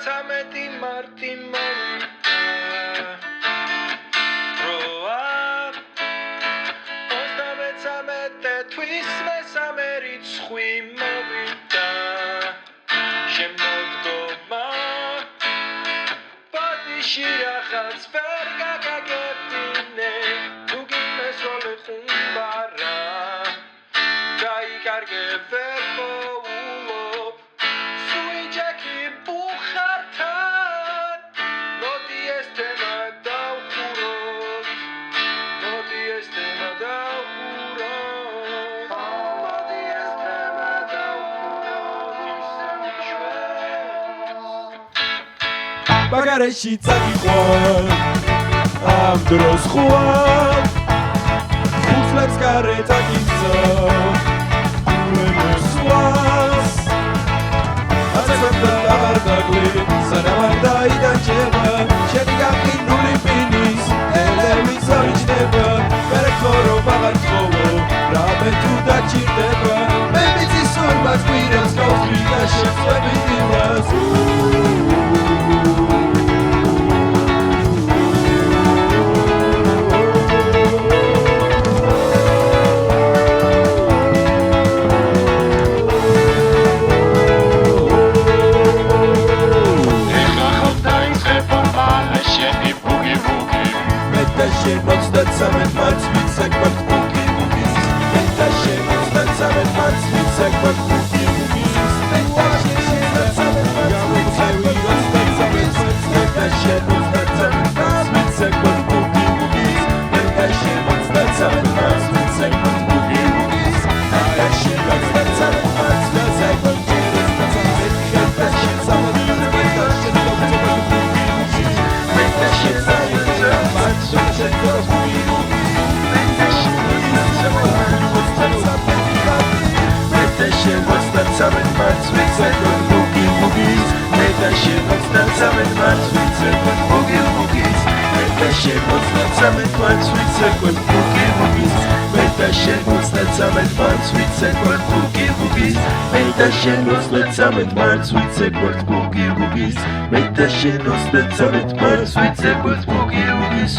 13 მარტი მოვიდა როა 33 თვის მესამე რიცხვი მოვიდა შემდგომა ბოდიში რაღაც ვერ გაგაგებინე თუ გიმესროლე ხუმბარა გაიკარგე ვერ მოულობ სუიჯექი ბუხართან მოდი ეს თემა დავხუროთ მოდი ეს თემა დავხუროთ მოდი ეს თემა დავხუროთ ისევ ჩვენს ბაგარეში წაგიყვან ამ დროს ხوار ხუთლებს გარეთ აგიწო ვენესუას აცეკვდა დაბარდაგლი სანამ არ დაიდანჯება შენი გაყინული პინის ტელევიზორი ჯდება ვერექორო აღარ თხოვო რამე თუ დაჭირდება მე ვიცი სურმას გვირებს გავხრი და შეხვები დილას Moc marc wicek pod półki mówisz Pęta się moc marc wicek pod półki mówisz Pęta się moc Pęta się moc marc wicek pod półki mówisz Pęta się moc marc wicek pod półki mówisz Pęta się moc marc wicek pod półki mówisz Pęta się moc Pęta się marc wicek pod półki Cały marc wicek pod półki mówisz Pęta się mocno cały marc wicek pod półki mówisz Pęta się mocno cały marc wicek pod półki mówisz Pęta się mocno cały marc wicek pod półki mówisz Pęta się mocno cały marc wicek pod półki mówisz Pęta się mocno cały marc wicek pod półki mówisz